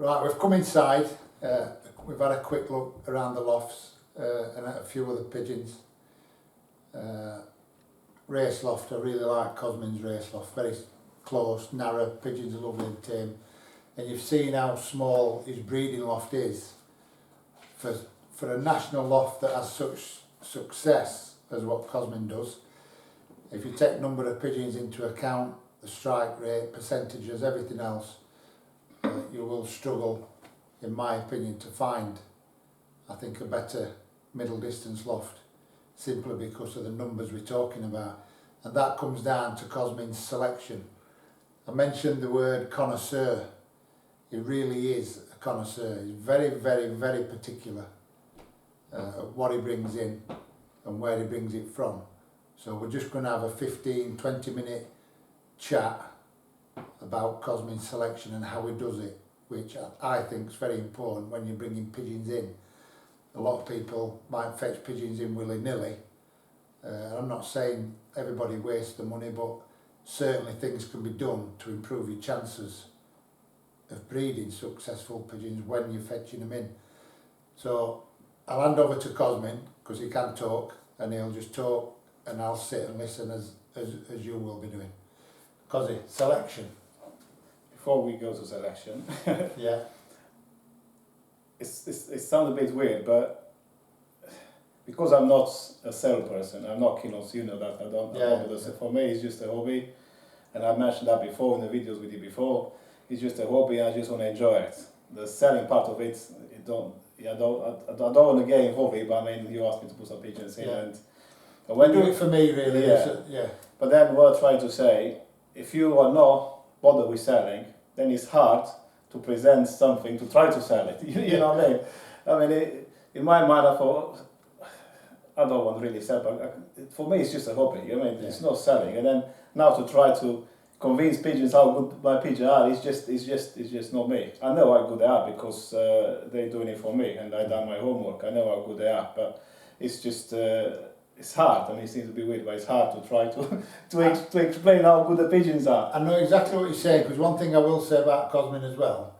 Right, we've come inside. We've had a quick look around the lofts and at a few other pigeons. Race loft, I really like Cosmin's race loft. Very close, narrow, pigeons are lovely and tame. And you've seen how small his breeding loft is. For a national loft that has such success as what Cosmin does, if you take number of pigeons into account, the strike rate, percentages, everything else, you will struggle, in my opinion, to find, I think, a better middle distance loft, simply because of the numbers we're talking about. And that comes down to Cosmin's selection. I mentioned the word connoisseur. He really is a connoisseur. He's very, very, very particular what he brings in and where he brings it from. So we're just going to have a 15-20 minute chat about Cosmin's selection and how he does it, which I think is very important when you're bringing pigeons in. A lot of people might fetch pigeons in willy-nilly. I'm not saying everybody wastes the money, but certainly things can be done to improve your chances of breeding successful pigeons when you're fetching them in. So I'll hand over to Cosmin, because he can talk, and he'll just talk and I'll sit and listen as you will be doing. Cosy, selection. Before we go to selection, yeah, it sounds a bit weird, but because I'm not a salesperson, I'm not keen on, you know that, I don't do this. For me it's just a hobby, and I mentioned that before in the videos we did before. It's just a hobby and I just want to enjoy it. The selling part of it, I don't want to get involved in it, but I mean, you asked me to put some pigeons in, and when you do it for me really. Yeah. But then what I try to say, if you are not bothered with selling, then it's hard to present something to try to sell it. You know what I mean? I mean, in my mind, I thought, I don't want to really sell, but for me, it's just a hobby. I mean, it's not selling. And then now to try to convince pigeons how good my pigeons are, it's just not me. I know how good they are because they're doing it for me, and I've done my homework. I know how good they are, but it's just. It's hard. I mean, it seems to be weird, but it's hard to try to explain how good the pigeons are. I know exactly what you're saying, because one thing I will say about Cosmin as well,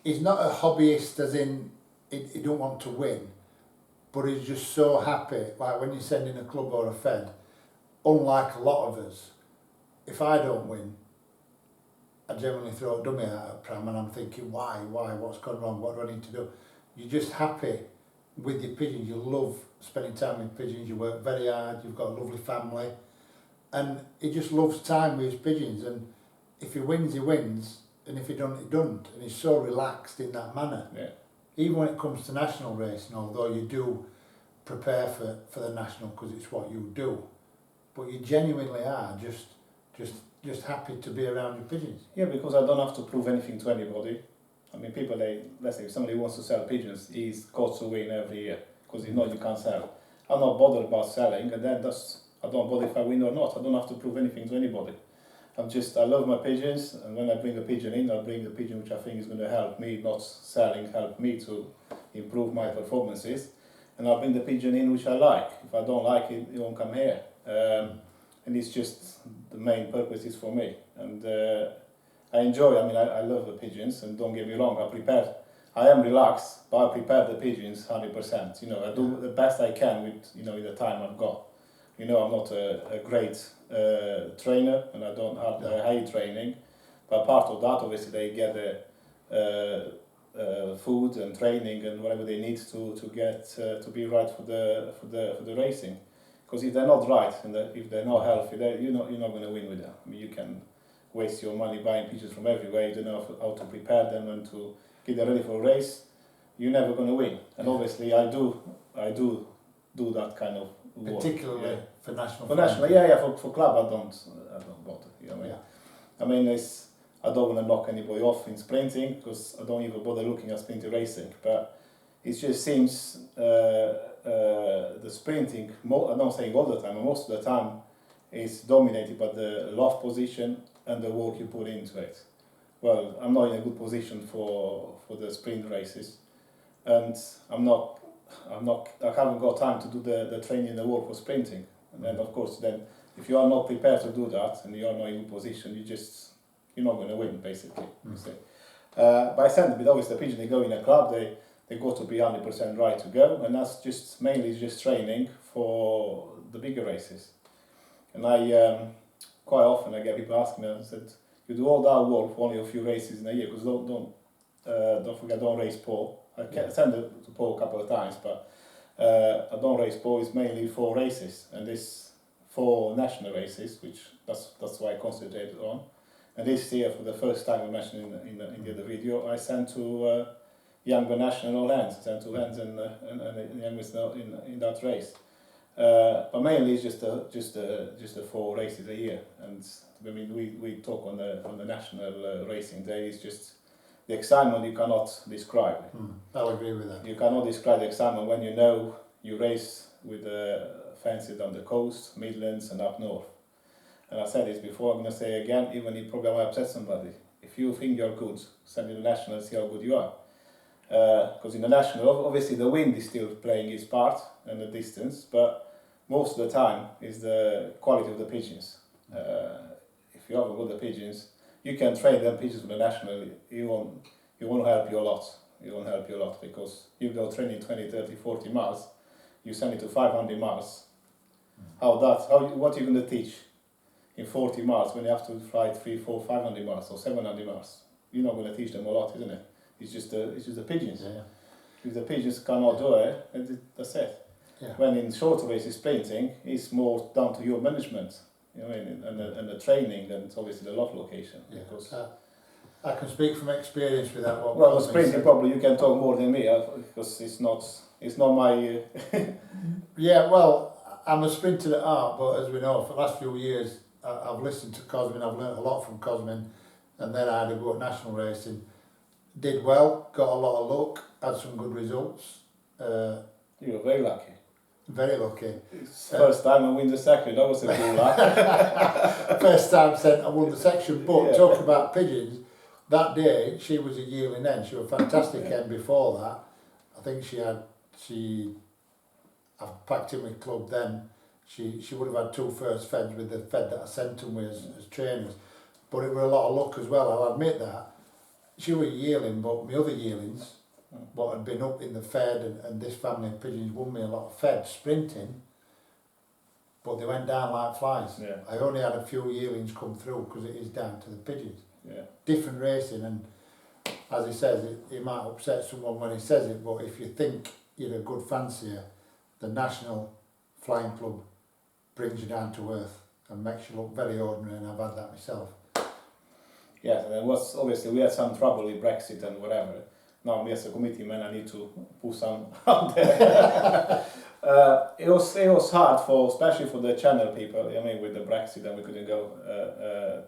he's not a hobbyist as in he don't want to win, but he's just so happy, like when you're sending a club or a fed, unlike a lot of us, if I don't win, I generally throw a dummy out at pram and I'm thinking, why, what's gone wrong, what do I need to do? You're just happy with your pigeons, you love spending time with pigeons, you work very hard, you've got a lovely family, and he just loves time with his pigeons, and if he wins, he wins, and if he doesn't, he doesn't, and he's so relaxed in that manner. Yeah. Even when it comes to national racing, although you do prepare for the national because it's what you do, but you genuinely are just happy to be around your pigeons. Yeah, because I don't have to prove anything to anybody. I mean, people, let's say if somebody wants to sell pigeons, he's got to win every year, because you know you can't sell. I'm not bothered about selling, and then I don't bother if I win or not. I don't have to prove anything to anybody. I love my pigeons, and when I bring a pigeon in, I bring a pigeon which I think is going to help me, not selling, help me to improve my performances. And I'll bring the pigeon in which I like. If I don't like it, it won't come here. And it's just the main purpose is for me. And I enjoy, I love the pigeons, and don't get me wrong, I am relaxed, but I prepare the pigeons 100%. You know, I do the best I can with, with the time I've got. You know, I'm not a great trainer, and I don't have the high training, but part of that, obviously, they get the food and training and whatever they need to get to be right for the racing. Because if they're not right and if they're not healthy, you're not going to win with them. I mean, you can waste your money buying pigeons from everywhere. You don't know how to prepare them and to get them ready for a race. You're never going to win. And obviously, I do that kind of work. Particularly for national. For national, yeah. For club, I don't bother. You know what I mean? I mean, I don't want to knock anybody off in sprinting because I don't even bother looking at sprinting racing. But it just seems the sprinting. I'm not saying all the time, but most of the time, is dominated by the loft position and the work you put into it. Well, I'm not in a good position for the sprint races, and I haven't got time to do the training and the work for sprinting. And then, of course, if you are not prepared to do that and you are not in a good position, you're not going to win, basically. You see. But I send them, obviously the pigeon, they go in a club, they got to be 100% right to go, and that's just mainly just training for the bigger races. And I quite often I get people asking me, I said, you do all that work for only a few races in a year, because don't forget, don't race Paul. I can send it to Paul a couple of times, but I don't race Paul. It's mainly 4 races, and this 4 national races, which that's why I concentrated on. And this year, for the first time, I mentioned in the other video, I sent to younger national hands. I sent 2 hands and youngest in that race. But mainly it's just the 4 races a year. And I mean, we talk on the national racing day. It's just the excitement you cannot describe. I'll agree with that. You cannot describe the excitement when you know you race with the fences on the coast, Midlands, and up north. And I said this before, I'm going to say again, even if probably I might upset somebody. If you think you're good, send in the national and see how good you are. Because in the national, obviously the wind is still playing its part and the distance, but most of the time is the quality of the pigeons. If you haven't got the pigeons, you can train them pigeons for the national, it won't help you a lot. It won't help you a lot, because you go training 20, 30, 40 miles, you send it to 500 miles. What are you going to teach in 40 miles when you have to fly 3, 4, 500 miles or 700 miles? You're not going to teach them a lot, isn't it? It's just the pigeons. Yeah. If the pigeons cannot do it, that's it. Yeah. When in shorter races sprinting, it's more down to your management, you know, and the training, and obviously the loft location. Yeah. Because I can speak from experience with that one. Well, the sprinting probably you can talk more than me, because it's not my. Yeah, well, I'm a sprinter at heart, but as we know, for the last few years, I've listened to Cosmin. I've learnt a lot from Cosmin, and then I had to go at national racing. Did well, got a lot of luck, had some good results. You were very lucky. Very lucky. First time I win the section, that was a cool luck. First time I won the section, but yeah. Talk about pigeons, that day she was a yearling hen. She was a fantastic hen before that. I think I packed in with club then. She would have had 2 first feds with the fed that I sent them with as trainers. But it was a lot of luck as well, I'll admit that. She was a yearling, but my other yearlings, what had been up in the fed, and this family of pigeons won me a lot of fed sprinting, but they went down like flies. Yeah. I only had a few yearlings come through because it is down to the pigeons. Yeah. Different racing, and as he says, it might upset someone when he says it, but if you think you're a good fancier, the National Flying Club brings you down to earth and makes you look very ordinary, and I've had that myself. Yes, and obviously we had some trouble with Brexit and whatever. Now, me as a committee man, I need to put some out there. It was hard especially for the channel people. I mean, with the Brexit, and we couldn't go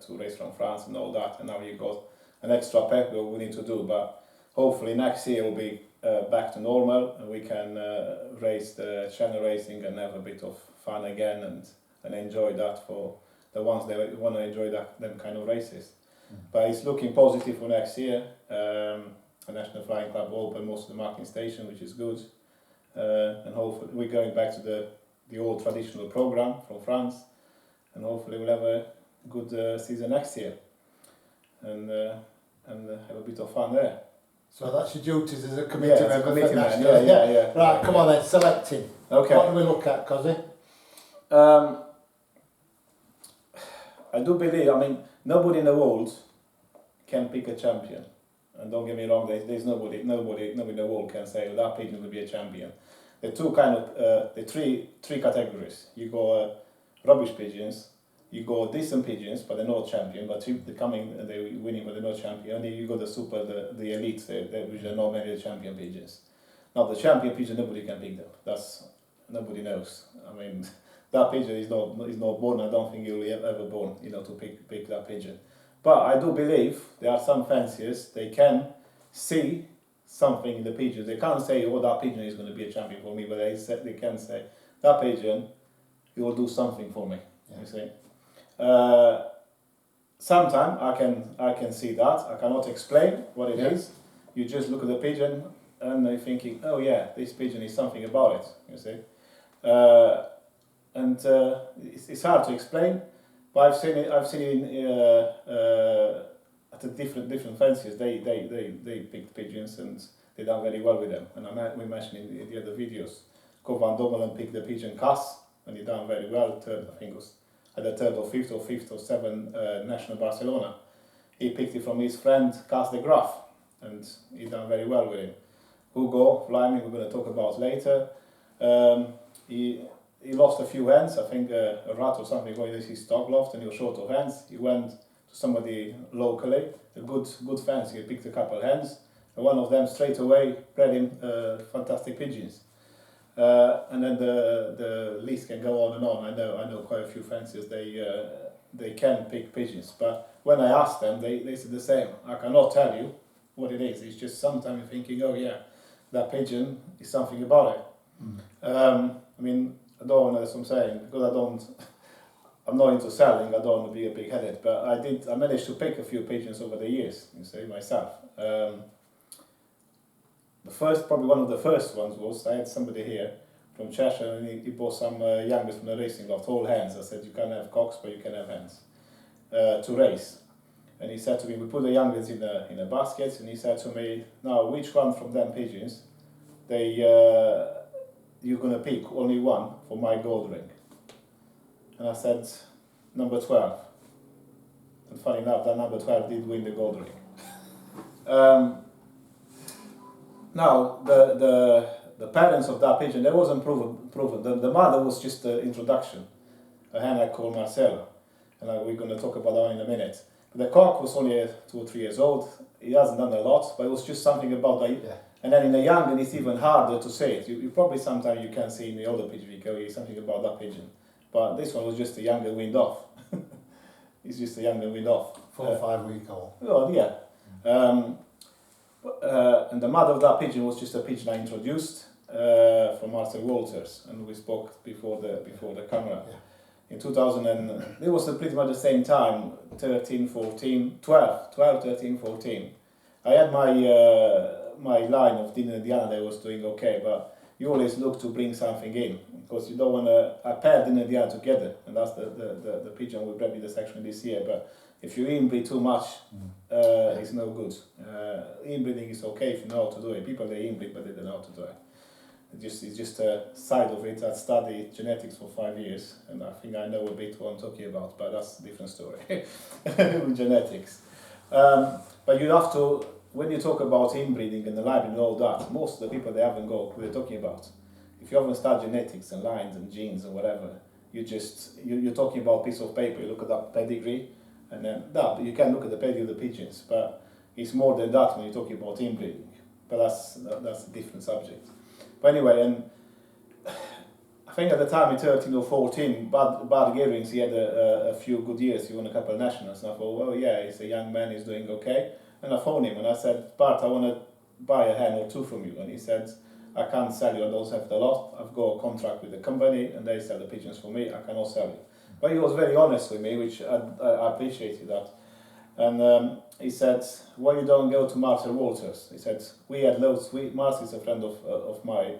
to race from France and all that. And now you got an extra pack we need to do. But hopefully next year will be back to normal, and we can race the channel racing and have a bit of fun again and enjoy that for the ones that want to enjoy them kind of races. But it's looking positive for next year. The National Flying Club will open most of the marking station, which is good. And hopefully we're going back to the old traditional program from France, and hopefully we'll have a good season next year, and have a bit of fun there. So that's your duties as a committee member for National. Yeah. Right, come on then, selecting. Okay. What do we look at, Cosy? I do believe, I mean, nobody in the world can pick a champion. And don't get me wrong, there's nobody in the world can say, well, that pigeon will be a champion. The three categories. You go rubbish pigeons, you go decent pigeons, but they're not champion, but they're winning, but they're not champion. And then you go the super, the elites, which are not many champion pigeons. Now the champion pigeon, nobody can pick them. Nobody knows. I mean, that pigeon is not born. I don't think he will be ever born, to pick that pigeon. But I do believe there are some fanciers, they can see something in the pigeons. They can't say, oh, that pigeon is going to be a champion for me, but they can say, that pigeon, he will do something for me, you see. Sometimes I can see that. I cannot explain what it is. You just look at the pigeon and you're thinking, oh yeah, this pigeon is something about it, you see. It's hard to explain. But I've seen it at the different fancies, they picked pigeons and they done very well with them. And we mentioned in the other videos, Cosmin picked the pigeon Cas, and he done very well. Third, I think it was either third or fifth or seventh national Barcelona. He picked it from his friend Cas de Graaf, and he done very well with him. Hugo, flying, we're going to talk about later. He lost a few hens. I think a rat or something going into his dog loft, and he was short of hens. He went to somebody locally, a good fancy. He picked a couple of hens, and one of them straight away bred him fantastic pigeons. And then the list can go on and on. I know quite a few fanciers. They can pick pigeons, but when I asked them, they said the same. I cannot tell you what it is. It's just sometimes you're thinking, oh yeah, that pigeon is something about it. I mean, I don't want to, as I'm saying, because I'm not into selling, I don't want to be a big headed, but I managed to pick a few pigeons over the years, you say, myself. Probably one of the first ones was, I had somebody here from Cheshire, and he bought some youngers from the racing loft, whole hens. I said, you can have cocks, but you can have hens, to race. And he said to me, we put the youngers in a basket, and he said to me, now which one from them pigeons, you're going to pick only one for my gold ring. And I said, number 12. And funny enough, that number 12 did win the gold ring. Now, the parents of that pigeon, they wasn't proven. The mother was just the introduction, a hen I called Marcella. And we're going to talk about that in a minute. But the cock was only 2 or 3 years old. He hasn't done a lot, but it was just something about that. Yeah. And then in the young, and it's even harder to say it. You probably sometimes you can see in the older pigeon, you go, something about that pigeon. But this one was just a younger wind off. It's just a younger wind off. 4 or 5 week old. Oh, yeah. And the mother of that pigeon was just a pigeon I introduced from Marcel Walters, and we spoke before the camera. Yeah. In 2000, it was pretty much the same time, 13, 14, 12, 13, 14. I had my line of Dinner Diana that was doing okay, but you always look to bring something in, because you don't want to pair Dinner Diana together, and that's the pigeon we bred with the section this year. But if you inbreed too much, it's no good. Inbreeding is okay if you know how to do it. People, they inbreed, but they don't know how to do it. It's just a side of it. I studied genetics for 5 years, and I think I know a bit what I'm talking about, but that's a different story with genetics. But you have to, when you talk about inbreeding and the line and all that, most of the people, they haven't got what they're talking about. If you haven't studied genetics and lines and genes and whatever, you're talking about a piece of paper. You look at that pedigree, and then you can look at the pedigree of the pigeons, but it's more than that when you're talking about inbreeding. But that's a different subject. But anyway, and I think at the time in 13 or 14, Bad Gearings, he had a few good years. He won a couple of nationals, and I thought, well, yeah, he's a young man, he's doing okay. And I phoned him and I said, Bart, I want to buy a hen or two from you. And he said, I can't sell you, I don't have the lot. I've got a contract with the company and they sell the pigeons for me, I cannot sell you. But he was very honest with me, which I appreciated that. And he said, why you don't go to Marcel Walters? He said, we had loads, Marcel's a friend of my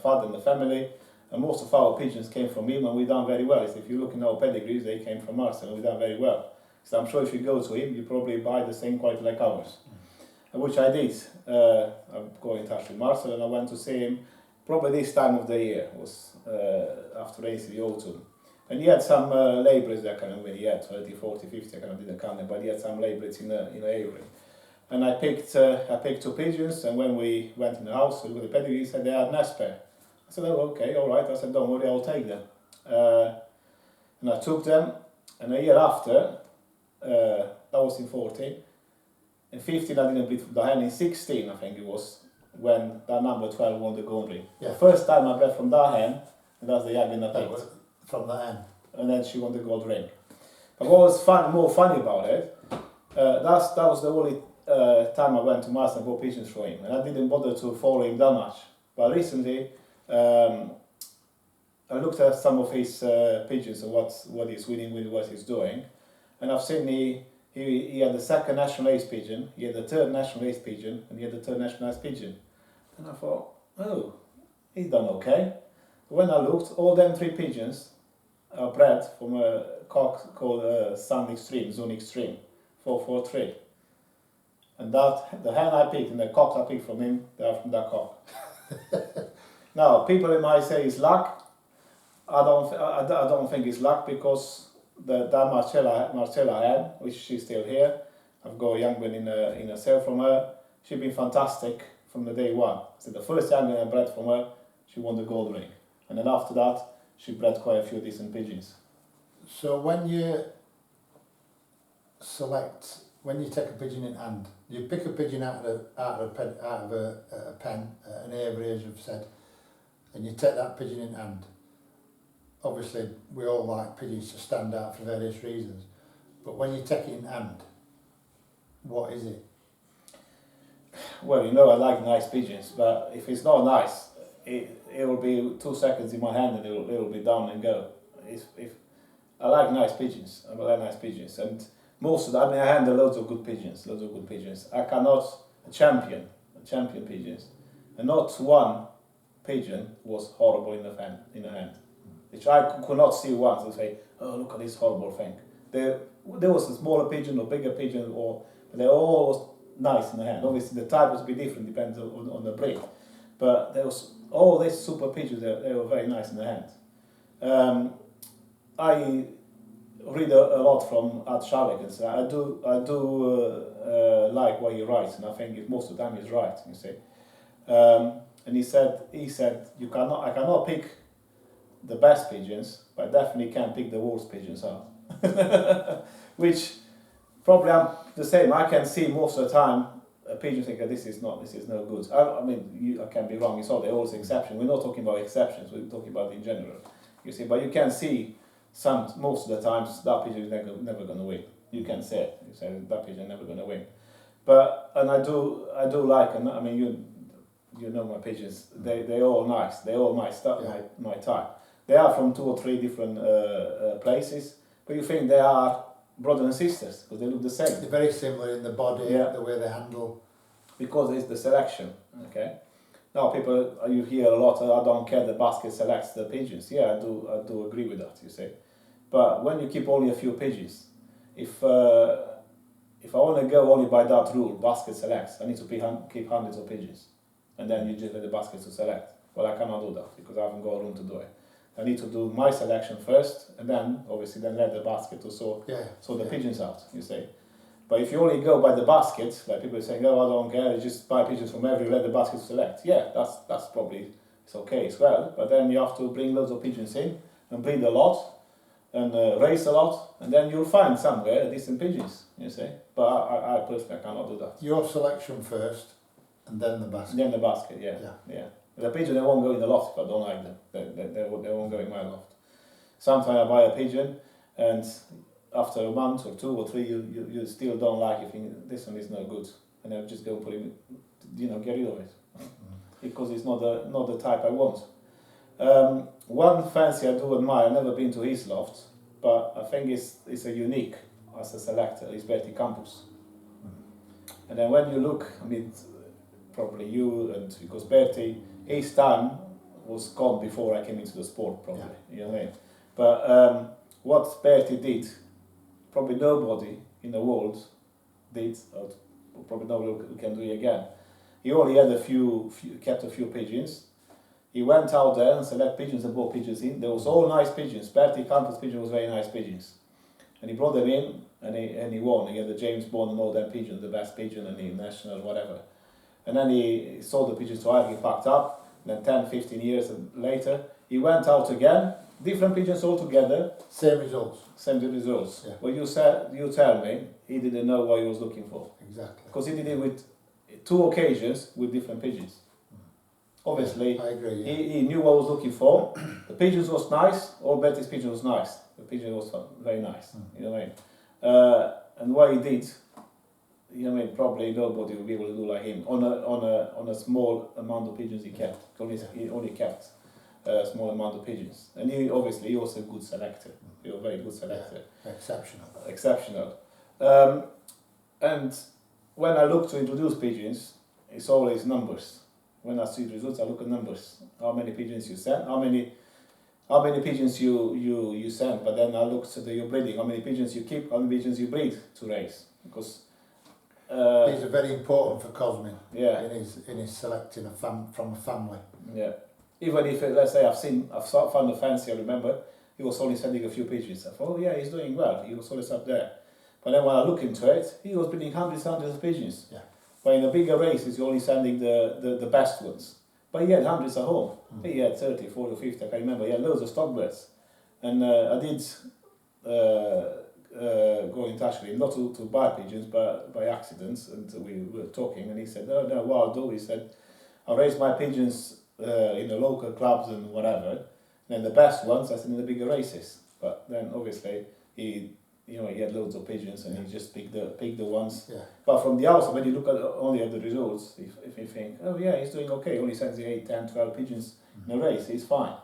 father and the family, and most of our pigeons came from him, and we done very well. He said, if you look in our pedigrees, they came from Marcel, and we done very well. So I'm sure if you go to him, you probably buy the same quality like ours. Which I did. I got in touch with Marcel, and I went to see him probably this time of the year. It was after race in the autumn. And he had some labourers that kind of, when he had 30, 40, 50, I kind of didn't count them, but he had some labourers in the aviary. And I picked 2 pigeons, and when we went in the house, we looked at the pedigree, he said they had nest pair. I said, oh, okay, all right. I said, don't worry, I'll take them. And I took them, and a year after, that was in 14, in 15 I didn't breed from the hen, in 16 I think it was, when that number 12 won the gold ring. Yeah. The first time I bred from that hen, and that's the young I picked. From the hen. And then she won the gold ring. But what was more funny about it, that was the only time I went to Marcel and bought pigeons for him, and I didn't bother to follow him that much. But recently, I looked at some of his pigeons and what he's winning with, what he's doing, and I've seen he had the 2nd national ace pigeon, he had the 3rd national ace pigeon, and he had the 3rd national ace pigeon. And I thought, oh, he's done okay. When I looked, all them 3 pigeons are bred from a cock called Sun Extreme, Zone Extreme, 443. And that the hen I picked and the cocks I picked from him, they are from that cock. Now, people might say it's luck. I don't think it's luck because that Marcella hen, which she's still here, I've got a young one in a sale from her. She's been fantastic from the day one. So the first young one I bred from her, she won the gold ring, and then after that, she bred quite a few decent pigeons. So when you take a pigeon in hand, you pick a pigeon out of a pen, an aviary, as you've said, and you take that pigeon in hand. Obviously, we all like pigeons to stand out for various reasons, but when you take it in hand, what is it? Well, you know I like nice pigeons, but if it's not nice, it will be 2 seconds in my hand and it will be down and go. If I like nice pigeons, and most of them, I handle loads of good pigeons. I cannot champion pigeons, and not one pigeon was horrible in the hand, which I could not see once and say, oh, look at this horrible thing. There was a smaller pigeon or bigger pigeon, but they all was nice in the hand. Obviously the type would be different, depends on the breed, but there was all these super pigeons, they were very nice in the hand. I read a lot from Art Shavik, and so I do like what he writes, and I think most of the time he's right, you see. And he said I cannot pick the best pigeons, but I definitely can pick the worst pigeons out. Which probably I'm the same. I can see most of the time a pigeon think that this is no good. I can be wrong. It's all the always exception. We're not talking about exceptions. We're talking about in general. You see, but you can see most of the times that pigeon is never going to win. You can say it. You say that pigeon is never going to win. And I do like, and I mean you know my pigeons. They all nice. They all my stuff. Yeah. My type. They are from 2 or 3 different places, but you think they are brothers and sisters because they look the same. They're very similar in the body, yeah. The way they handle. Because it's the selection. Okay. Now you hear a lot. I don't care. The basket selects the pigeons. Yeah, I do agree with that. You see, but when you keep only a few pigeons, if I want to go only by that rule, basket selects. I need to keep hundreds of pigeons, and then you just let the basket to select. Well, I cannot do that because I haven't got room to do it. I need to do my selection first, and then obviously let the basket to sort the pigeons out. You see, but if you only go by the basket, like people are saying, "Oh, I don't care. I just buy pigeons from everywhere. Let the basket to select." Yeah, that's probably it's okay as well. But then you have to bring loads of pigeons in and breed a lot and raise a lot, and then you'll find somewhere decent pigeons. You see, but I personally cannot do that. Your selection first, and then the basket. Then the basket, yeah. The pigeon, they won't go in the loft if I don't like them. They won't go in my loft. Sometimes I buy a pigeon, and after a month or 2 or 3, you still don't like it. Think this one is no good, and then just go put it, get rid of it, because it's not the type I want. One fancy I do admire. I've never been to his loft, but I think it's a unique as a selector. Is Bertie Campus, and then when you look, probably you and because Bertie. His time was gone before I came into the sport, probably. Yeah. You know what I mean? But what Bertie did, probably nobody in the world did, or probably nobody can do it again. He only had kept a few pigeons. He went out there and selected pigeons and brought pigeons in. There was all nice pigeons. Bertie Campus pigeon was very nice pigeons. And he brought them in and he won. He had the James Bond and all them pigeons, the best pigeon and the national, whatever. And then he sold the pigeons to Ireland, he packed up, and then 10, 15 years later, he went out again, different pigeons altogether. Same results. Yeah. Well, you tell me, he didn't know what he was looking for. Exactly. Because he did it with 2 occasions with different pigeons. Obviously, yeah, I agree, yeah. he knew what he was looking for. The pigeons was nice, all Betty's pigeon was nice. The pigeon was very nice, you know what I mean? And what he did, probably nobody will be able to do like him. On a small amount of pigeons he kept. He only kept a small amount of pigeons. And he was a good selector. He was a very good selector. Yeah. Exceptional. And when I look to introduce pigeons, it's always numbers. When I see results, I look at numbers. How many pigeons you send, how many pigeons you send, but then I look to your breeding, how many pigeons you keep, how many pigeons you breed to raise. Because These are very important for Cosmin. Yeah. In his selecting from a family. Yeah. Even if, let's say, I've found a fancy, I remember, he was only sending a few pigeons. I thought, oh yeah, he's doing well. He was always up there. But then when I look into it, he was breeding hundreds of pigeons. Yeah. But in the bigger races, you're only sending the best ones. But he had hundreds at home. He had 30, 40, 50, I can't remember. He had loads of stock birds. And I did go in touch with him, not to buy pigeons, but by accidents. And we were talking, and he said, oh, no, what I'll do, he said, I'll raise my pigeons in the local clubs and whatever. And then the best ones, I send in the bigger races. But then obviously he had loads of pigeons, and he just picked the ones. Yeah. But from the outside, when you look only at the results, if you think, oh yeah, he's doing okay, only sends 8, 10, 12 pigeons in a race, he's fine.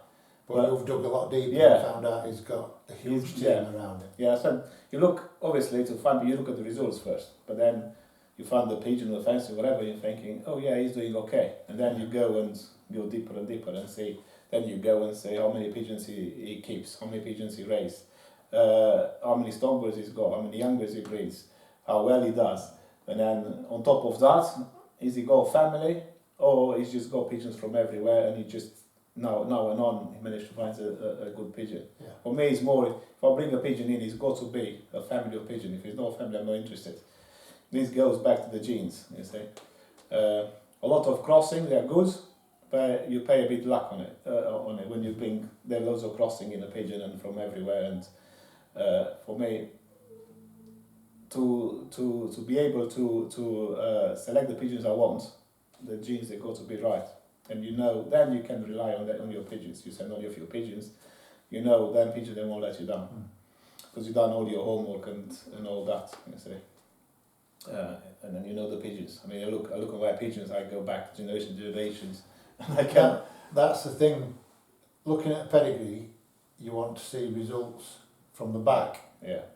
But you've dug a lot deeper Yeah. and found out he's got a huge team around him. Yeah, so you look, obviously, you look at the results first, but then you find the pigeon or the fancy, whatever, you're thinking, oh yeah, he's doing okay. And then you go deeper and deeper and see, then you go and say how many pigeons he keeps, how many pigeons he raises, how many stonebirds he's got, how many young birds he breeds, how well he does. And then on top of that, is he got a family, or he's just got pigeons from everywhere, and he just, now and on, he managed to find a good pigeon. Yeah. For me, it's more, if I bring a pigeon in, it's got to be a family of pigeon. If it's not a family, I'm not interested. This goes back to the genes, you see. A lot of crossing, they're good, but you pay a bit luck on it when you bring, there are loads of crossing in a pigeon and from everywhere. And for me, to be able to select the pigeons I want, the genes, they got to be right. And then you can rely on your pigeons. You send only a few pigeons, then pigeons, they won't let you down. Because you've done all your homework and all that, you see. And then the pigeons. I mean, I look at my pigeons, I go back generations, and I can. That's the thing, looking at a pedigree, you want to see results from the back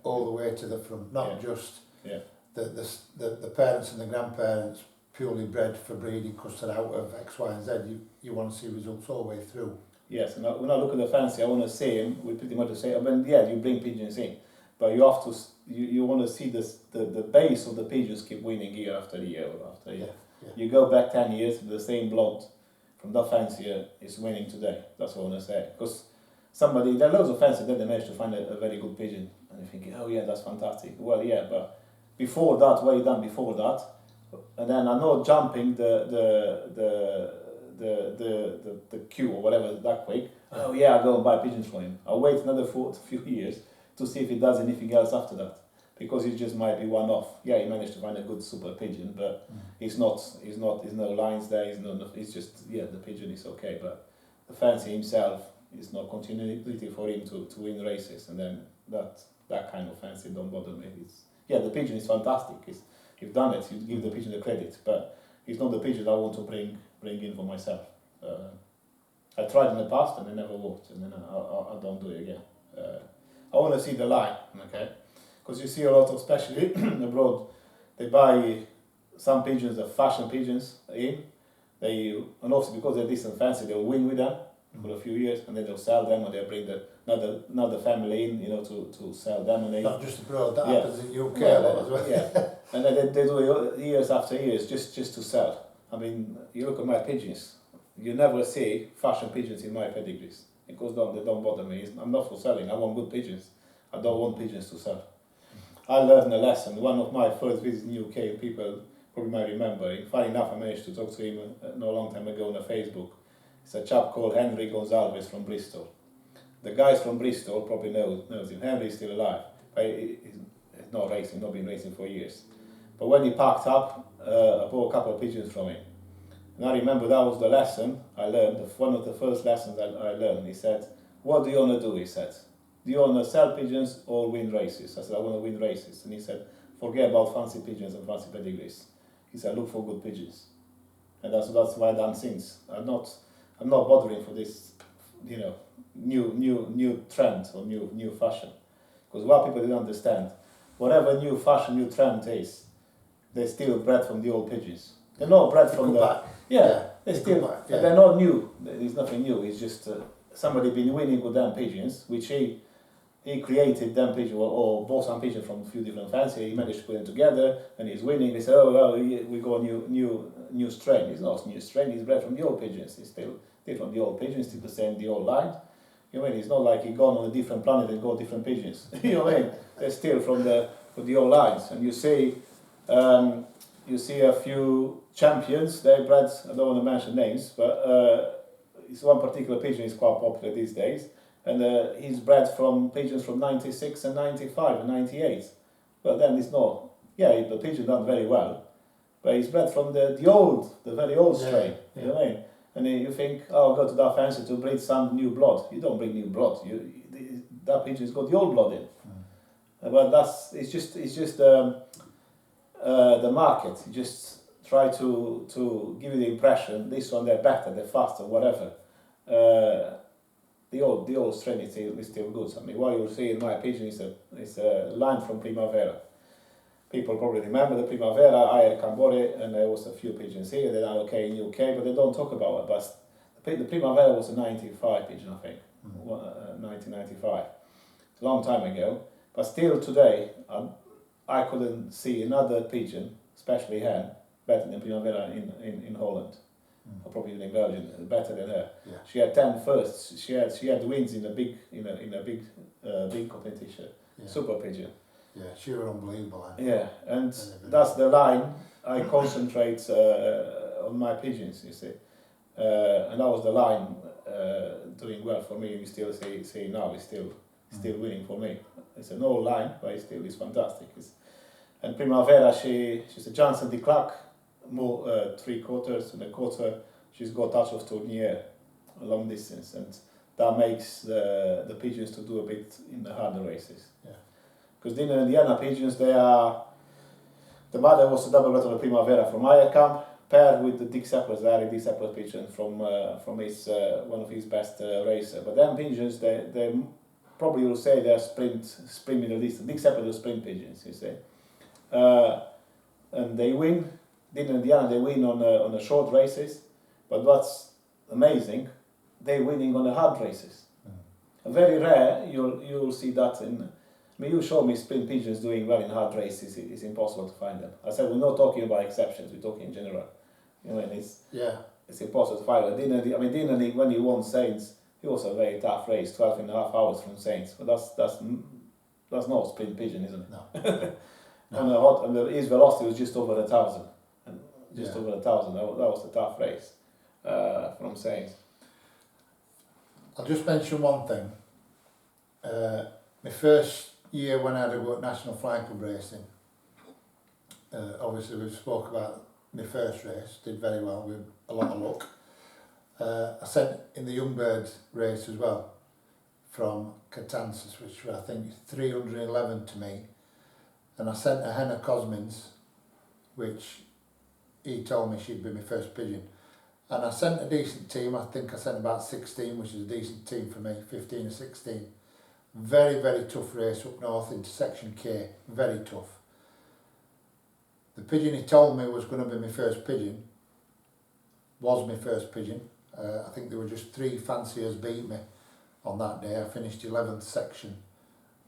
all the way to the front, not just the parents and the grandparents purely bred for breeding because they're out of X, Y and Z. You want to see results all the way through. Yes, and when I look at the fancy, I want to see him, we pretty much say, you bring pigeons in, but you have to, you want to see the base of the pigeons keep winning year after year after year. Yeah. You go back 10 years, the same blood from that fancier is winning today. That's what I want to say. Because there are loads of fancy that they managed to find a very good pigeon, and you're thinking, oh yeah, that's fantastic. Well, yeah, but before that, what you done before that? And then I'm not jumping the queue or whatever that quick. Oh yeah, I'll go and buy pigeons for him. I'll wait another few years to see if he does anything else after that, because it just might be one off. Yeah, he managed to find a good super pigeon, but there's no lines there. It's just the pigeon is okay, but the fancy himself is not continuity for him to win races, and then that kind of fancy don't bother me. The pigeon is fantastic. You've done it, you give the pigeon the credit, but it's not the pigeon I want to bring in for myself. I tried in the past and it never worked, and then I don't do it again. I want to see the line, okay? Because you see a lot of, especially abroad, they buy some pigeons, the fashion pigeons in, and also because they're decent fancy, they'll win with them for a few years, and then they'll sell them, and they'll bring another family in, to sell them. And not just abroad, that happens in UK a lot as well. Yeah. And then they do it years after years just to sell. I mean, you look at my pigeons, you never see fashion pigeons in my pedigrees. Because they don't bother me. I'm not for selling, I want good pigeons. I don't want pigeons to sell. I learned a lesson. One of my first visits in the UK, people probably might remember. Funny enough, I managed to talk to him not a long time ago on Facebook. It's a chap called Henry Gonzalez from Bristol. The guys from Bristol probably knows him. Henry's still alive, but he's not racing, not been racing for years. But when he packed up, I bought a couple of pigeons from him. And I remember that was the lesson I learned, one of the first lessons I learned. He said, what do you want to do? He said, do you want to sell pigeons or win races? I said, I want to win races. And he said, forget about fancy pigeons and fancy pedigrees. He said, look for good pigeons. And that's what I've done since. I'm not bothering for this, new trend or new fashion. Because what people don't understand, whatever new fashion, new trend is, they're still bred from the old pigeons. They're not bred from the... They're still... They're not new. There's nothing new. It's just somebody been winning with them pigeons, which he he created them pigeon or bought some pigeon from a few different fancies. He managed to put them together, and he's winning. They say, oh well, we got a new strain. It's not a new strain. He's bred from the old pigeons. He's still from the old pigeons, still the same, the old line. You know what I mean? It's not like he gone on a different planet and got different pigeons. You know what I mean? They're still from the old lines. And you see a few champions. They bred. I don't want to mention names, but it's one particular pigeon is quite popular these days. And he's bred from pigeons from 96 and 95 and 98. But then it's not, the pigeon done very well. But he's bred from the very old strain. You know what I mean? And then you think, oh, I'll go to that fancy to breed some new blood. You don't breed new blood. That pigeon's got the old blood in. But it's just the market. You just try to give you the impression this one they're better, they're faster, whatever. The old strain is still good. I mean, what you'll see in my pigeon is a line from Primavera. People probably remember the Primavera. I had Cambore, and there was a few pigeons here. They're now okay in UK, but they don't talk about it. But the Primavera was a 95 pigeon, I think, 1995. It's a long time ago. But still today, I couldn't see another pigeon, especially hen, better than Primavera in Holland. Or probably even in Belgium, better than her. Yeah. She had 10 firsts. She had wins in a big competition. Yeah. Super pigeon. Yeah, she was unbelievable. Yeah, and that's the line I concentrate on my pigeons. You see, and that was the line doing well for me. And you still see now it's still winning for me. It's an old line, but it's fantastic. And Primavera, she's a Johnson de Klerk. More 3 quarters and a quarter. She's got touch of Tournier, a long distance, and that makes the pigeons to do a bit in the harder races. Yeah. Because Dinner and Diana pigeons, the mother was a double red of a Primavera from Ayerkamp, paired with the Dick Seppler's pigeon from his one of his best racer. But them pigeons, they probably will say they're sprint Middle Eastern. Dick Seppler was sprint pigeons, you see, and they win. Dinner and Diana, they win on the short races, but what's amazing, they're winning on the hard races. Very rare you'll see that in. I mean, you show me sprint pigeons doing well in hard races. It's impossible to find them. I said we're not talking about exceptions. We're talking in general. You know, and it's impossible to find them. Dinner, when he won Saints, it was a very tough race, 12 and a half hours from Saints. But that's not a sprint pigeon, isn't it? No. No. And his velocity was just over 1,000. Over 1,000. That was a tough race from Saints. I'll just mention one thing. My first year when I had to go at National Flying Club racing, obviously we spoke about my first race, did very well with a lot of luck. I sent in the Youngbird race as well from Catances, which were I think 311 to me, and I sent a hen of Cosmin's, which he told me she'd be my first pigeon. And I sent a decent team. I think I sent about 16, which is a decent team for me, 15 or 16. Very, very tough race up north into Section K, very tough. The pigeon he told me was going to be my first pigeon was my first pigeon. I think there were just 3 fanciers beat me on that day. I finished 11th section.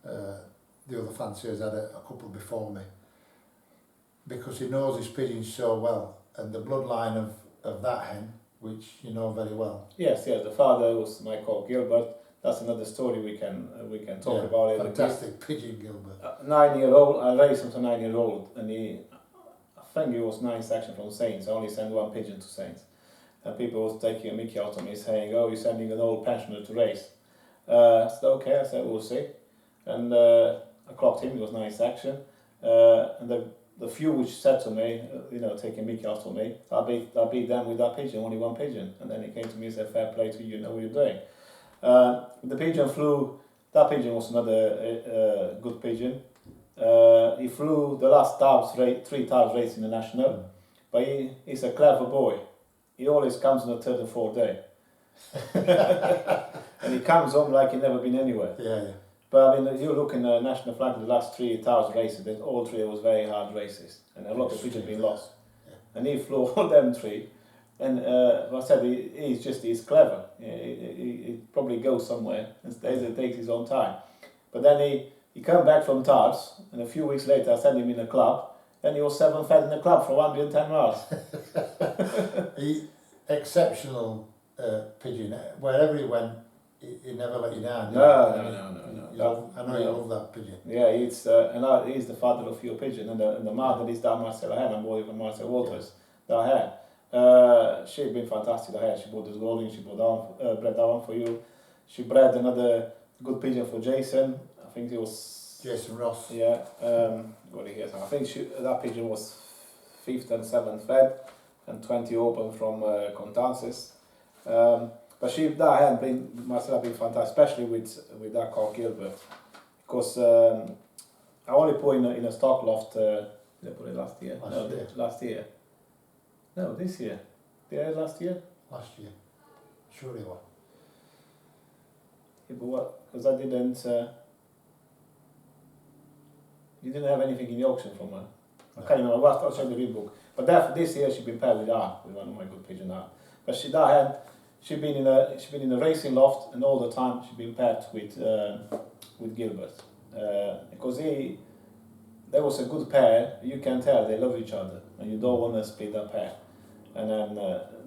The other fanciers had a couple before me. Because he knows his pigeons so well, and the bloodline of that hen, which you know very well. Yes, the father was Michael Gilbert. That's another story we can talk about it. Fantastic pigeon, Gilbert. 9-year-old, I raised him to 9-year-old, and I think he was 9 section from Saints. I only sent 1 pigeon to Saints, and people was taking a mickey out of me, saying, "Oh, you're sending an old pensioner to race." I said, "Okay," I said, "We'll see," and I clocked him. He was 9 section, and the few which said to me, taking mickey out of me, I beat them with that pigeon, only 1 pigeon. And then he came to me and said, "Fair play to you, you know what you're doing." The pigeon flew, that pigeon was another good pigeon. He flew the last 3 times race in the national, but he's a clever boy. He always comes on the 3rd and 4th day. And he comes home like he's never been anywhere. Yeah. But I mean, you look in the national flag, the last 3,000 races, all 3 was very hard races, and a lot of pigeons been lost. Yeah. And he flew all them 3, and I said he's clever. He probably goes somewhere and stays and takes his own time. But then he came back from Tars, and a few weeks later I sent him in a club, and he was 7 fed in the club for 110 miles. Exceptional pigeon. Wherever he went, he never let you down. No. I know you love that pigeon. Yeah, he's the father of your pigeon, and the mother is that Marcel Hen, and boy from Marcel Walters. That Hen. She's been fantastic. That Hen. She bought this golden. She bred that one for you. She bred another good pigeon for Jason. I think it was Jason Ross. Yeah. What do you hear? I think that pigeon was 5th and 7th fed, and 20 open from Constances. But that Hen must have been fantastic, especially with that cock Gilbert, because I only put in a stock loft. Did I put it last year? Last year. No, this year. Did I last year? Last year. Sure you were. Yeah, but what? Because I didn't. You didn't have anything in the auction from her. I can't remember. I'll check the read book. But this year she's been paired with one of my good pigeon art. But she's been in a racing loft, and all the time she's been paired with Gilbert, because there was a good pair. You can tell they love each other, and you don't want to split that pair. And then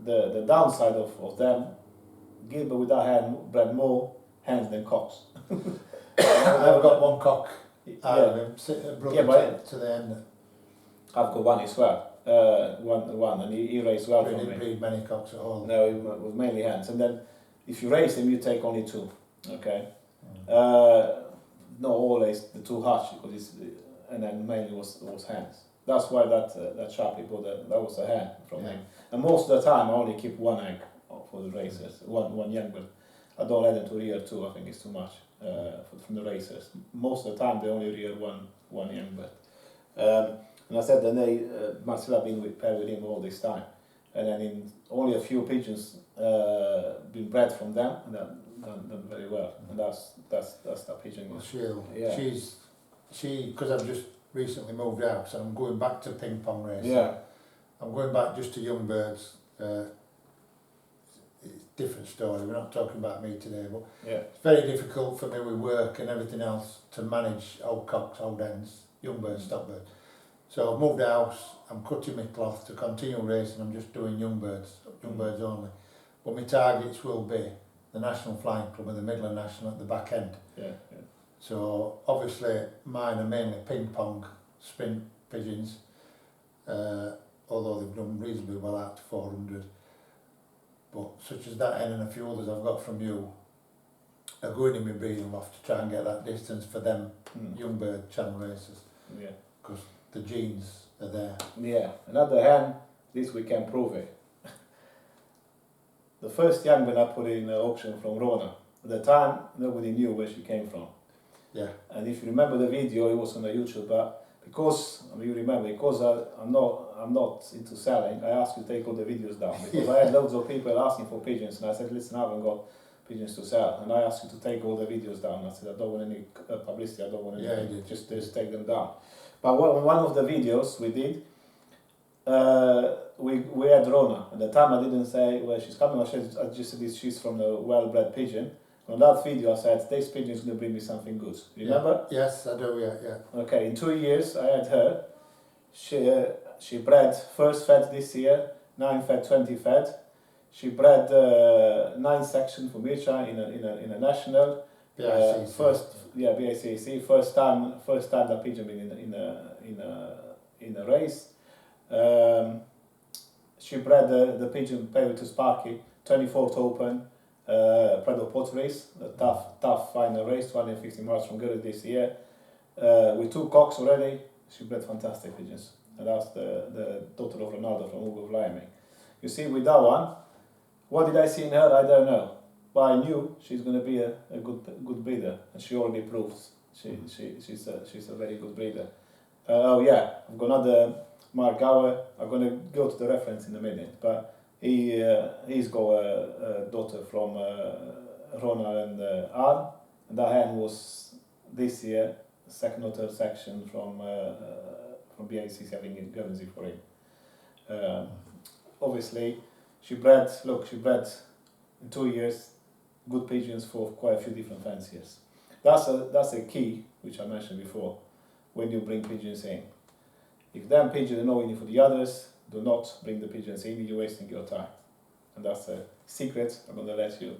the downside of them, Gilbert with that hen bred more hens than cocks. I've got one cock out of him, brought to the end. I've got one as well. One, and he raised well We from didn't me. breed many cocks at all. No, it was mainly hens. And then if you raise them, you take only 2. Okay. Not always the 2 hatch, because and then mainly was hens. That's why that chappie bought that was a hen from him. And most of the time, I only keep 1 egg for the racers, one young bird. I don't let them to rear 2. I think it's too much from the racers. Most of the time, they only rear one young bird. And I said that Marcel been paired with him all this time, and then only a few pigeons been bred from them, and done very well. And that's that pigeon. Well, she because I've just recently moved out, so I'm going back to ping pong racing. Yeah. I'm going back just to young birds. It's a different story. We're not talking about me today, but it's very difficult for me with work and everything else to manage old cocks, old hens, young birds, stock birds. So I've moved house, I'm cutting my cloth to continue racing, I'm just doing young birds only. But my targets will be the National Flying Club and the Midland National at the back end. Yeah. So obviously mine are mainly ping pong sprint pigeons, although they've done reasonably well out to 400. But such as that hen and a few others I've got from you are going in my breeding loft to try and get that distance for them young bird channel racers. Yeah. Because the genes are there. Yeah, another hen, this we can prove it. The first young when I put it in the auction from Rona, at the time nobody knew where she came from. Yeah. And if you remember the video, it was on the YouTube, but because you remember, because I'm not into selling, I asked you to take all the videos down, because I had loads of people asking for pigeons, and I said, listen, I haven't got pigeons to sell, and I asked you to take all the videos down. I said, I don't want any publicity, I don't want anything, just take them down. But one of the videos we did, we had Rona. At the time I didn't say where she's coming, I just said she's from a well-bred pigeon. On that video I said, this pigeon is going to bring me something good. You remember? Yes, I do, yeah. Okay, in 2 years I had her. She bred first fed this year, 9 fed, 20 fed. She bred 9 section for Mircha in a national. BACC. First time that pigeon been in a race. She bred the pigeon paired to Sparky, 24th Open, Prado Pot race, a tough final race, 250 miles from Gary this year. With 2 cocks already, she bred fantastic pigeons. And that's the daughter of Ronaldo from Hugo Vlijming. You see, with that one, what did I see in her? I don't know. But I knew she's going to be a good breeder, and she already proves she's a very good breeder. I've got another Mark Gower. I'm going to go to the reference in a minute, but he's got a daughter from Rona and Anne, and that hen was this year second or third section from BACC having in Guernsey for him. Obviously, she bred in 2 years good pigeons for quite a few different fanciers. that's a key which I mentioned before. When you bring pigeons in, if them pigeons are not waiting for the others, do not bring the pigeons in. You're wasting your time, and that's a secret. I'm gonna let you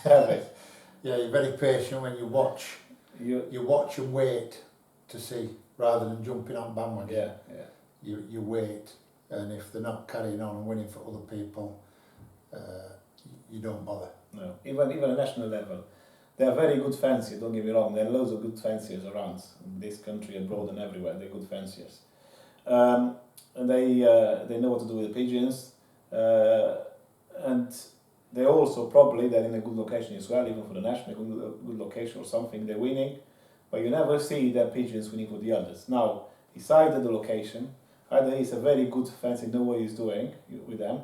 have it. Yeah, you're very patient when you watch. You watch and wait to see, rather than jumping on bandwagon. Yeah. You wait, and if they're not carrying on and winning for other people, you don't bother. No, even at national level, they are very good fanciers. Don't get me wrong. There are loads of good fanciers around in this country, abroad, and everywhere. They're good fanciers, and they know what to do with the pigeons, and they also probably they're in a good location as well, even for the national good location or something. They're winning, but you never see their pigeons winning for the others. Now, it's either the location, either he's a very good fancy, know what he's doing with them.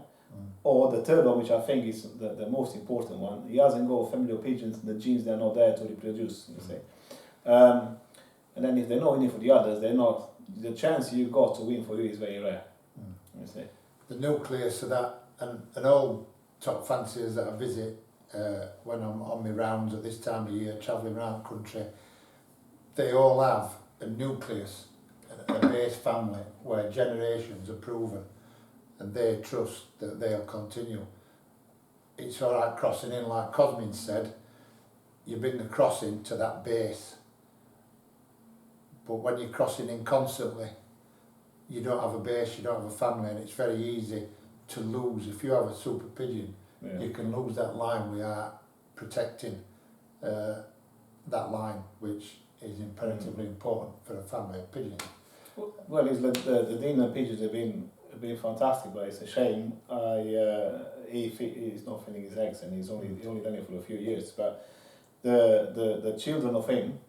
Or the third one, which I think is the most important one, he hasn't got family of pigeons, the genes they're not there to reproduce, you see. And then if they're not winning for the others, they're not, the chance you got to win for you is very rare, you see. The nucleus of that, and all top fanciers that I visit when I'm on my rounds at this time of year, travelling around the country, they all have a nucleus, a base family where generations are proven. And they trust that they'll continue. It's all right crossing in, like Cosmin said, you bring the crossing to that base. But when you're crossing in constantly, you don't have a base, you don't have a family, and it's very easy to lose. If you have a super pigeon, you can lose that line without protecting that line, which is imperatively important for a family of pigeons. Well, it's like the Dino pigeons have been fantastic, but it's a shame. He's not filling his eggs, and he's only done it for a few years. But the children of him,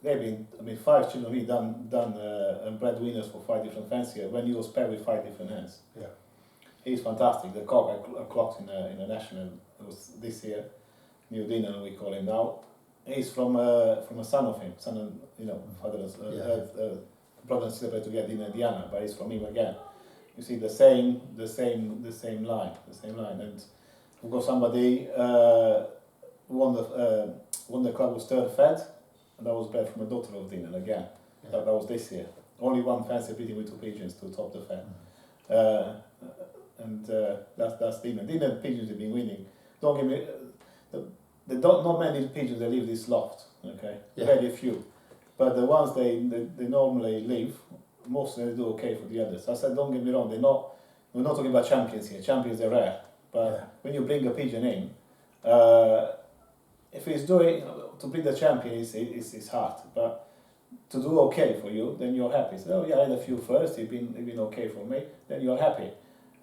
they've been 5 children of him done and bred winners for 5 different fanciers when he was paired with 5 different hens. Yeah, he's fantastic. The cock I clocked in a national, it was this year, New Dino we call him now. He's from a son of him, father brother and sister together in Indiana, but he's from him again. You see the same line, and we've got somebody won the club was third fed, and that was bred from a daughter of Dino again. Yeah. That was this year. Only one fancy beating with 2 pigeons to top the fed, and that's Dino. Dino pigeons have been winning. Don't give me. Not many pigeons that leave this loft. Okay, very few. But the ones they normally leave, most of them do okay for the others. I said, don't get me wrong, we're not talking about champions here. Champions are rare. But when you bring a pigeon in, if he's doing, to bring the champion is hard. But to do okay for you, then you're happy. So, I had a few first, they've been okay for me, then you're happy.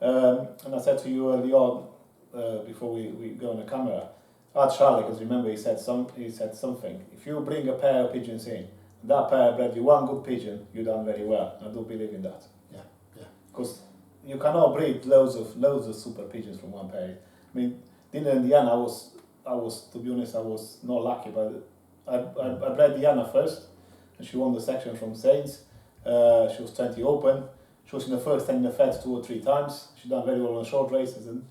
And I said to you earlier on, before we go on the camera, ask Charlie, because remember he said something. If you bring a pair of pigeons in, that pair bred you one good pigeon, you've done very well. I do believe in that. Yeah. Because you cannot breed loads of super pigeons from one pair. I mean, in Indiana, I was to be honest, I was not lucky, but I bred Diana first, and she won the section from Saints. She was 20 open. She was in the first 10 in the fed 2 or 3 times. She done very well on short races, and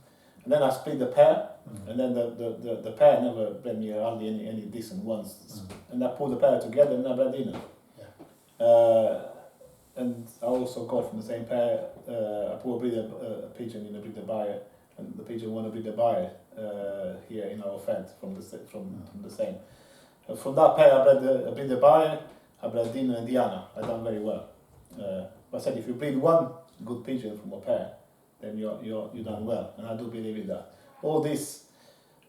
then I split the pair. And then the pair never bred me hardly any decent ones. And I put the pair together and I bred Dino. And I also got from the same pair, I put a pigeon in a breeder buyer, and the pigeon won a breeder buyer here in our fed from the same. And from that pair I bred a breeder buyer, I bred Dino and Diana. I done very well. But I said if you breed one good pigeon from a pair, then you done well, and I do believe in that. All this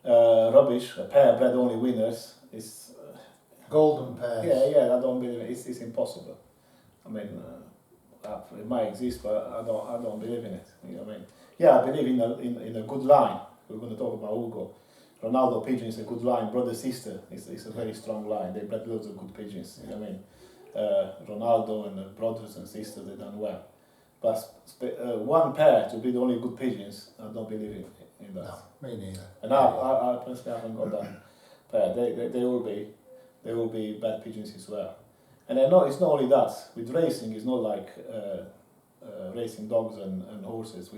rubbish, a pair bred only winners, is golden pairs. Yeah, I don't believe it. It's impossible. I mean, it might exist, but I don't believe in it. You know what I mean? Yeah, I believe in a good line. We're going to talk about Hugo. Ronaldo pigeon is a good line. Brother sister is a very strong line. They bred loads of good pigeons. You know what I mean? Ronaldo and the brothers and sisters, they done well. But one pair to breed only good pigeons, I don't believe in that. No, me neither. And I personally haven't got that pair. They will be bad pigeons as well. And I know it's not only that. With racing, it's not like racing dogs and horses.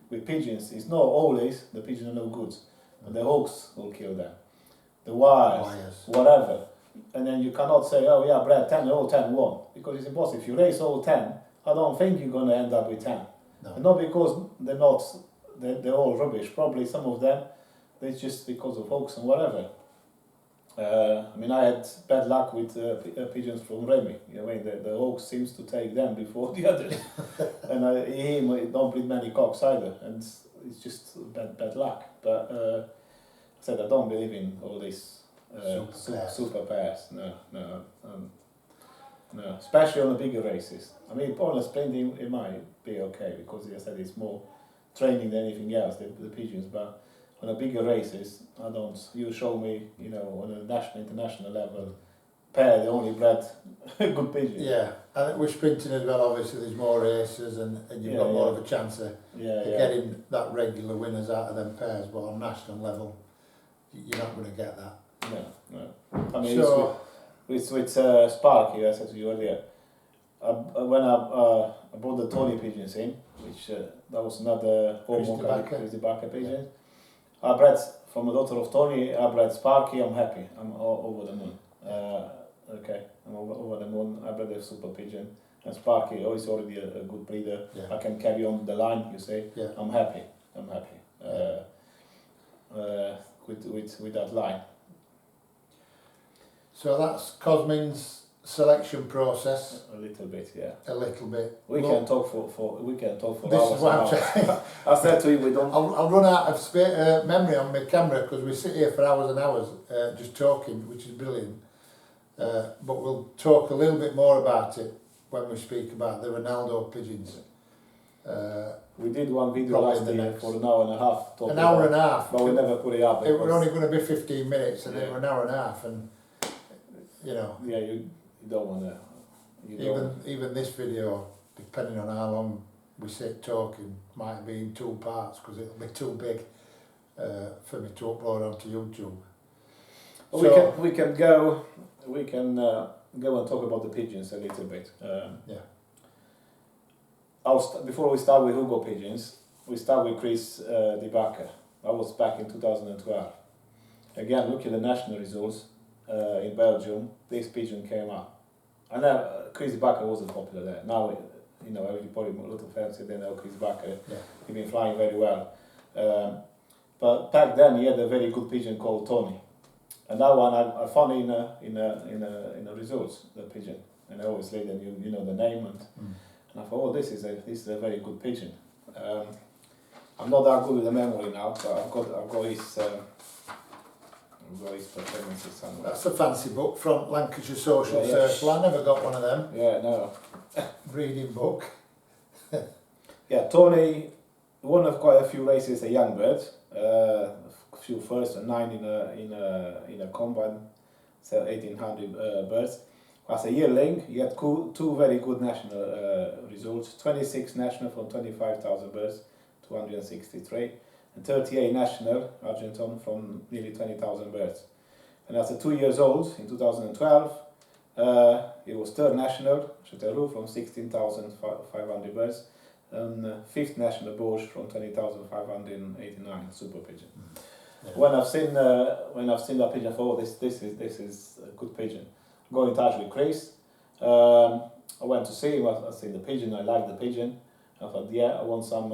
With pigeons, it's not always the pigeons are no good, but the hawks will kill them. The wires, whatever. and then you cannot say, oh yeah, bred 10, all 10 won, because it's impossible. If you race all 10, I don't think you're going to end up with 10. No. And not because they're all rubbish. Probably some of them, it's just because of hawks and whatever. I mean, I had bad luck with pigeons from Remy. You know, I mean, the hawks seems to take them before the others, and he don't breed many cocks either, and it's just bad luck. But I said I don't believe in all these super pairs. No. Especially on the bigger races. I mean, on a sprinting it might be okay because, as I said, it's more training than anything else. The pigeons, but on the bigger races, I don't. You show me, you know, on a national, international level, pair they only bred good pigeons. Yeah, I think with sprinting as well, obviously there's more races and you've got more of a chance of getting that regular winners out of them pairs, but on national level, you're not going to get that. No. I mean, so, with Sparky, I said to you earlier, when I brought the Tony pigeons in, which that was another Christy Backer pigeon. I bred from a daughter of Tony, I bred Sparky, I'm happy, I'm over the moon. I'm over the moon, I bred a super pigeon. And Sparky is already a good breeder. I can carry on the line, you say. I'm happy. With that line. So that's Cosmin's selection process. A little bit, yeah. A little bit. We can talk for this hours. Is what I'm saying. I said to you, we don't. I'll run out of memory on my camera because we sit here for hours and hours just talking, which is brilliant. But we'll talk a little bit more about it when we speak about the Ronaldo pigeons. We did one video last year for an hour and a half. An hour and a half. But we never put it up. It was only going to be 15 minutes and it was an hour and a half, and you know. Yeah, you don't want to. Even this video, depending on how long we sit talking, might be in 2 parts because it'll be too big for me to upload onto YouTube. So we can go and talk about the pigeons a little bit. Before we start with Hugo pigeons, we start with Chris de Backer. That was back in 2012. Again, look at the national results in Belgium. This pigeon came up. And Chris de Backer wasn't popular there. Now, you know, everybody a lot of fans say they know Chris Backer. He's been flying very well. But back then he had a very good pigeon called Tony. And that one I found in a results, the pigeon. And obviously then you know the name and I thought, oh, this is a very good pigeon. I'm not that good with the memory now, but I've got his performances somewhere. That's a fancy book from Lancashire Social Circle. I never got one of them. Yeah, no. Breeding book. Tony won quite a few races, a young bird. A few first and 9 in a combine, so 1800 birds. As a yearling, he had 2 very good national results. 26 national from 25,000 birds, 263. And 38 national Argenton from nearly 20,000 birds. And after 2 years old, in 2012, he was 3rd national Châteauroux from 16,500 birds, and 5th national Bourges from 20,589 super pigeon. When I've seen that pigeon, I thought, this is a good pigeon. Go in touch with Chris. I went to see him. I seen the pigeon. I liked the pigeon. I thought, I want some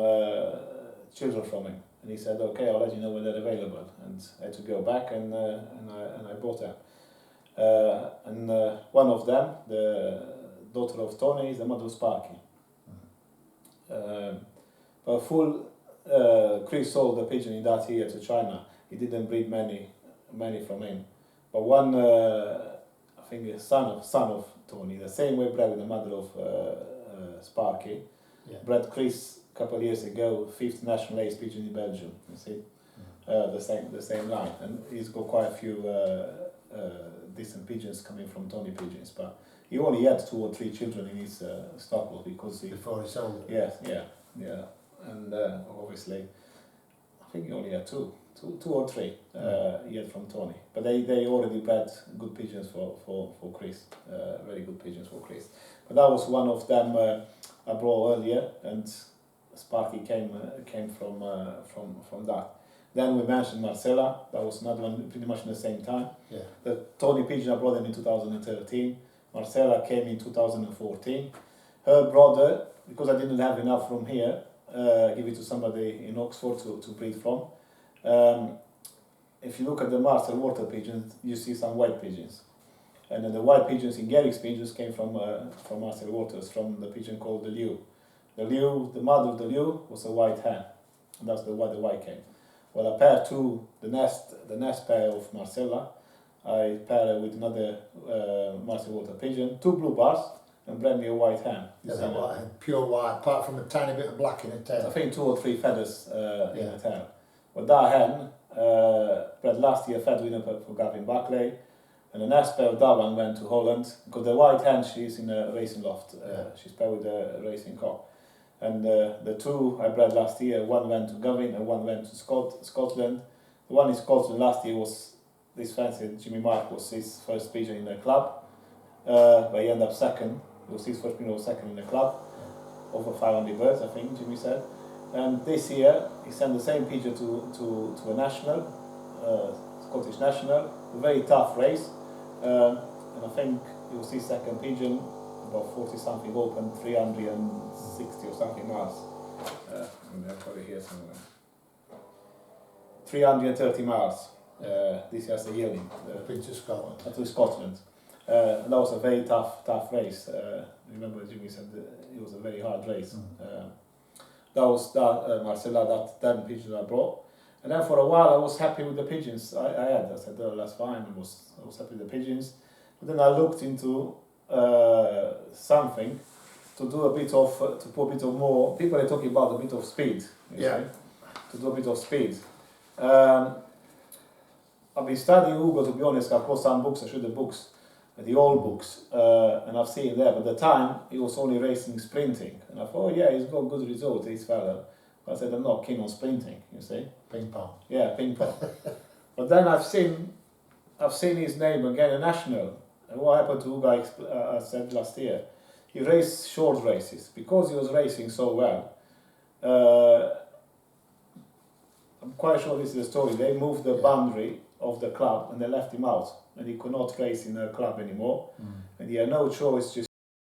children from him. And he said, okay, I'll let you know when they're available. And I had to go back and I bought them. And one of them, the daughter of Tony, is the mother of Sparky. But Chris sold the pigeon in that year to China. He didn't breed many from him. But one, I think, a son of Tony, the same way bred with the mother of Sparky, bred Chris a couple of years ago, 5th national ace pigeon in Belgium. You see, the same line, and he's got quite a few decent pigeons coming from Tony pigeons. But he only had 2 or 3 children in his stock because before he sold it. Yeah, and obviously, I think he only had two or three he had from Tony. But they already bred good pigeons for Chris, very good pigeons for Chris. But that was one of them I brought earlier, and Sparky came from that. Then we mentioned Marcella, that was another one pretty much in the same time. Yeah. The Tony Pigeon, I brought them in 2013. Marcella came in 2014. Her brother, because I didn't have enough from here, give it to somebody in Oxford to breed from. If you look at the Marcel water pigeons, you see some white pigeons. And then the white pigeons in Garrick's pigeons came from Marcel Waters, from the pigeon called the Lew. The mother of the Lew was a white hen, and that's why the white came. Well, I paired the nest pair of Marcella, I paired it with another Marcel water pigeon, 2 blue bars, and bred me a white hen. Yeah, they're white, pure white, apart from a tiny bit of black in the I tail. think 2 or 3 feathers in the tail. Well, that hen bred last year, fed winner for Gavin Buckley, and the nest pair of that one went to Holland, because the white hen, she's in a racing loft, she's paired with a racing cock. And the 2 I bred last year, one went to Gavin and one went to Scotland. The one in Scotland last year was this fancy Jimmy Mark, was his first pigeon in the club, but he ended up second. It was his first pigeon, was second in the club, over 500 birds, I think Jimmy said. And this year he sent the same pigeon to a national, Scottish national, a very tough race, and I think it was his second pigeon, about 40 something open, 360 or something miles. I've got it here somewhere. 330 miles. This year's a yearling. Been to Scotland. To Scotland. And that was a very tough race. Remember Jimmy said it was a very hard race. That was Marcella, that pigeon I brought. And then for a while I was happy with the pigeons I had. I said, oh, that's fine. I was happy with the pigeons. But then I looked into something to do a bit of, to put a bit of more, people are talking about a bit of speed. Yeah. See? To do a bit of speed. I've been studying Hugo, to be honest. I've got some books, I showed the books, the old books, and I've seen there. But at the time, he was only racing sprinting. And I thought, oh yeah, he's got good results, this fella. But I said, I'm not keen on sprinting, you see. Ping pong. Yeah, ping pong. But then I've seen his name again in national. And what happened to Hugo, I said last year, he raced short races. Because he was racing so well, I'm quite sure this is the story. They moved the boundary of the club and they left him out, and he could not race in the club anymore, and he had no choice just